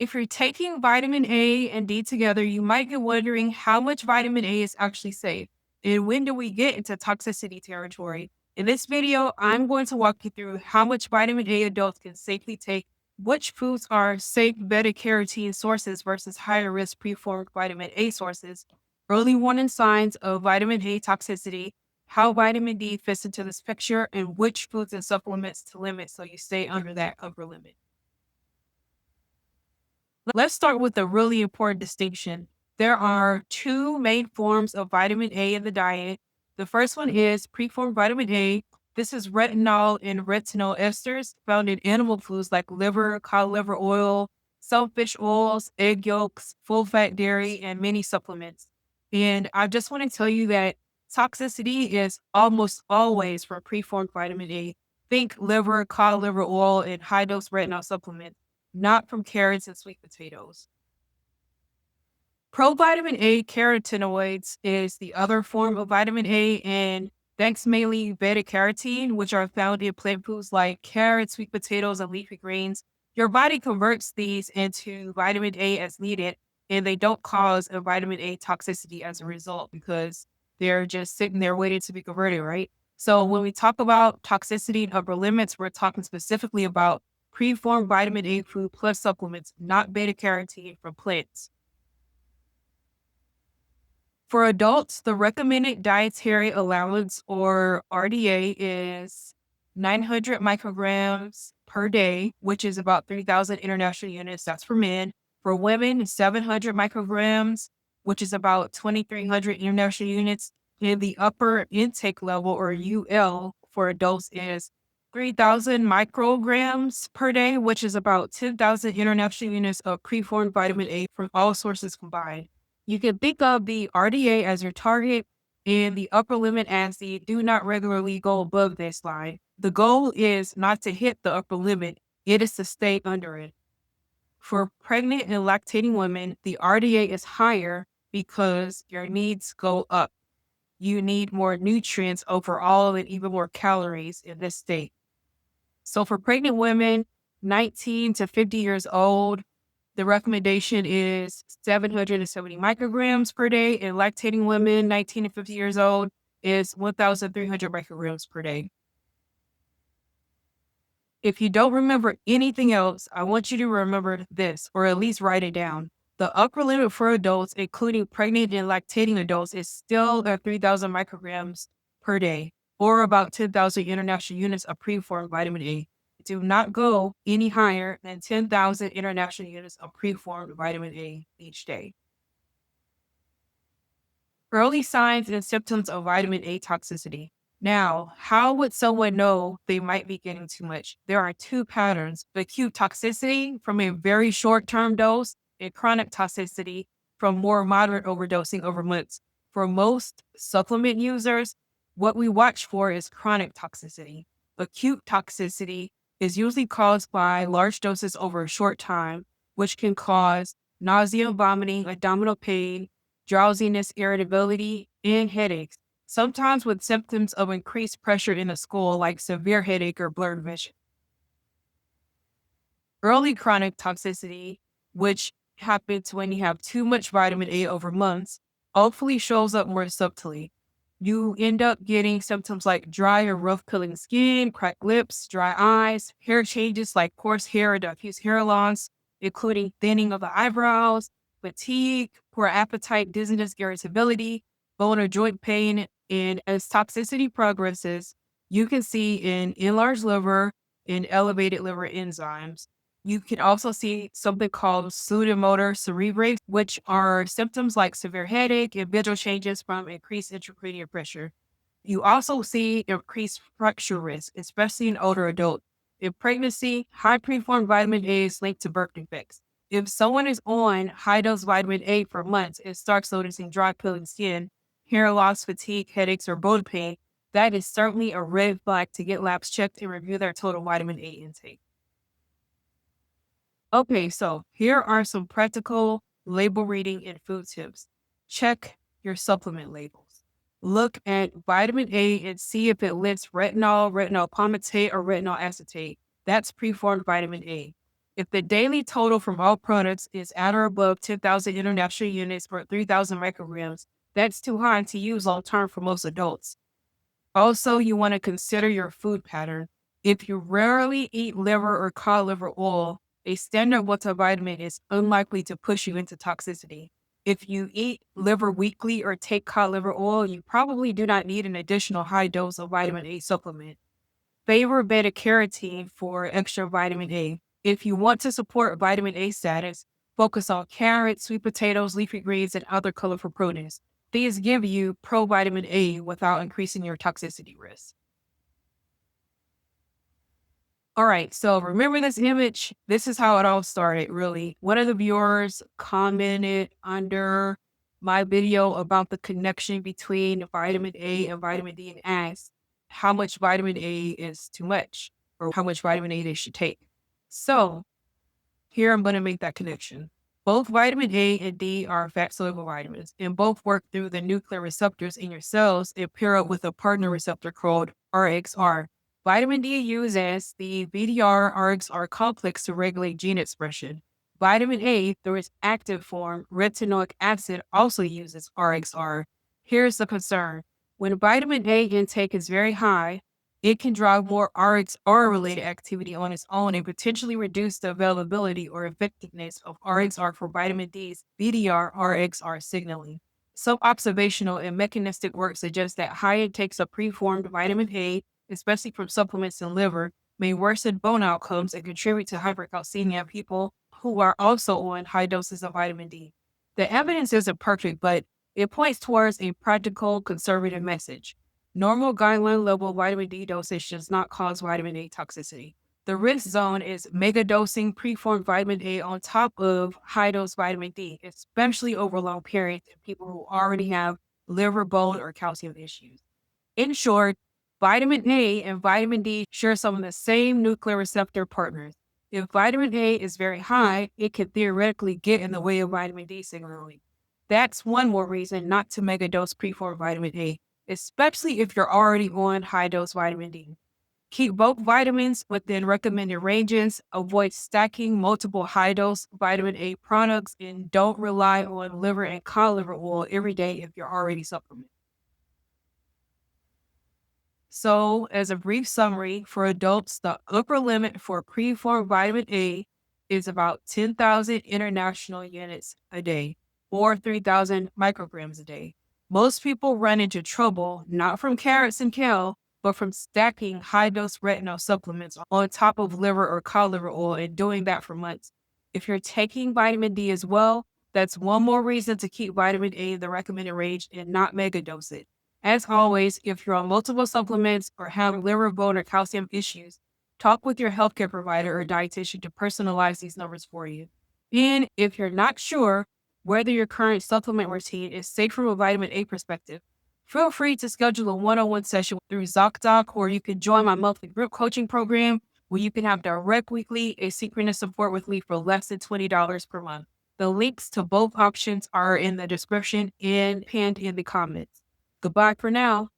If you're taking vitamin A and D together, you might be wondering how much vitamin A is actually safe and when do we get into toxicity territory. In this video, I'm going to walk you through how much vitamin A adults can safely take, which foods are safe beta carotene sources versus higher risk preformed vitamin A sources, early warning signs of vitamin A toxicity, how vitamin D fits into this picture, and which foods and supplements to limit so you stay under that upper limit. Let's start with a really important distinction. There are two main forms of vitamin A in the diet. The first one is preformed vitamin A. This is retinol and retinol esters found in animal foods like liver, cod liver oil, some fish oils, egg yolks, full fat dairy, and many supplements. And I just want to tell you that toxicity is almost always from preformed vitamin A. Think liver, cod liver oil, and high dose retinol supplements, not from carrots and sweet potatoes. Provitamin A carotenoids is the other form of vitamin A, and thanks mainly beta carotene, which are found in plant foods like carrots, sweet potatoes, and leafy greens. Your body converts these into vitamin A as needed, and they don't cause a vitamin A toxicity as a result because they're just sitting there waiting to be converted, right? So when we talk about toxicity and upper limits, we're talking specifically about preformed vitamin A food plus supplements, not beta carotene from plants. For adults, the recommended dietary allowance or RDA is 900 micrograms per day, which is about 3,000 international units. That's for men. For women, 700 micrograms, which is about 2,300 international units. And the upper intake level or UL for adults is 3,000 micrograms per day, which is about 10,000 international units of preformed vitamin A from all sources combined. You can think of the RDA as your target and the upper limit as the do not regularly go above this line. The goal is not to hit the upper limit, it is to stay under it. For pregnant and lactating women, the RDA is higher because your needs go up. You need more nutrients overall and even more calories in this state. So for pregnant women, 19 to 50 years old, the recommendation is 770 micrograms per day. And lactating women, 19 to 50 years old, is 1,300 micrograms per day. If you don't remember anything else, I want you to remember this, or at least write it down. The upper limit for adults, including pregnant and lactating adults, is still at 3,000 micrograms per day, or about 10,000 international units of preformed vitamin A. Do not go any higher than 10,000 international units of preformed vitamin A each day. Early signs and symptoms of vitamin A toxicity. Now, how would someone know they might be getting too much? There are two patterns: acute toxicity from a very short term dose and chronic toxicity from more moderate overdosing over months. For most supplement users, what we watch for is chronic toxicity. Acute toxicity is usually caused by large doses over a short time, which can cause nausea, vomiting, abdominal pain, drowsiness, irritability, and headaches, sometimes with symptoms of increased pressure in the skull, like severe headache or blurred vision. Early chronic toxicity, which happens when you have too much vitamin A over months, hopefully shows up more subtly. You end up getting symptoms like dry or rough peeling skin, cracked lips, dry eyes, hair changes like coarse hair or diffuse hair loss, including thinning of the eyebrows, fatigue, poor appetite, dizziness, irritability, bone or joint pain. And as toxicity progresses, you can see an enlarged liver and elevated liver enzymes. You can also see something called pseudomotor cerebrate, which are symptoms like severe headache and visual changes from increased intracranial pressure. You also see increased fracture risk, especially in older adults. In pregnancy, high preformed vitamin A is linked to birth defects. If someone is on high dose vitamin A for months and starts noticing dry peeling skin, hair loss, fatigue, headaches, or bone pain, that is certainly a red flag to get labs checked and review their total vitamin A intake. Okay, so here are some practical label reading and food tips. Check your supplement labels. Look at vitamin A and see if it lists retinol, retinol palmitate, or retinol acetate. That's preformed vitamin A. If the daily total from all products is at or above 10,000 international units or 3,000 micrograms, that's too high to use long term for most adults. Also, you want to consider your food pattern. If you rarely eat liver or cod liver oil, a standard multivitamin is unlikely to push you into toxicity. If you eat liver weekly or take cod liver oil, you probably do not need an additional high dose of vitamin A supplement. Favor beta carotene for extra vitamin A. If you want to support vitamin A status, focus on carrots, sweet potatoes, leafy greens, and other colorful produce. These give you provitamin A without increasing your toxicity risk. All right, so remember this image? This is how it all started, really. One of the viewers commented under my video about the connection between vitamin A and vitamin D and asked how much vitamin A is too much or how much vitamin A they should take. So here I'm going to make that connection. Both vitamin A and D are fat soluble vitamins, and both work through the nuclear receptors in your cells and pair up with a partner receptor called RXR. Vitamin D uses the VDR RXR complex to regulate gene expression. Vitamin A, through its active form, retinoic acid, also uses RXR. Here's the concern: when vitamin A intake is very high, it can drive more RXR related activity on its own and potentially reduce the availability or effectiveness of RXR for vitamin D's VDR RXR signaling. Some observational and mechanistic work suggests that high intakes of preformed vitamin A, especially from supplements and liver, may worsen bone outcomes and contribute to hypercalcemia in people who are also on high doses of vitamin D. The evidence isn't perfect, but it points towards a practical, conservative message. Normal guideline level vitamin D dosage does not cause vitamin A toxicity. The risk zone is mega dosing preformed vitamin A on top of high dose vitamin D, especially over long periods in people who already have liver, bone, or calcium issues. In short, vitamin A and vitamin D share some of the same nuclear receptor partners. If vitamin A is very high, it can theoretically get in the way of vitamin D signaling. That's one more reason not to mega dose preformed vitamin A, especially if you're already on high dose vitamin D. Keep both vitamins within recommended ranges, avoid stacking multiple high dose vitamin A products, and don't rely on liver and cod liver oil every day if you're already supplementing. So, as a brief summary, for adults, the upper limit for preformed vitamin A is about 10,000 international units a day or 3,000 micrograms a day. Most people run into trouble not from carrots and kale, but from stacking high dose retinol supplements on top of liver or cod liver oil and doing that for months. If you're taking vitamin D as well, that's one more reason to keep vitamin A in the recommended range and not mega dose it. As always, if you're on multiple supplements or have liver, bone, or calcium issues, talk with your healthcare provider or dietitian to personalize these numbers for you. And if you're not sure whether your current supplement routine is safe from a vitamin A perspective, feel free to schedule a one-on-one session through ZocDoc, or you can join my monthly group coaching program where you can have direct weekly asynchronous support with me for less than $20 per month. The links to both options are in the description and pinned in the comments. Goodbye for now.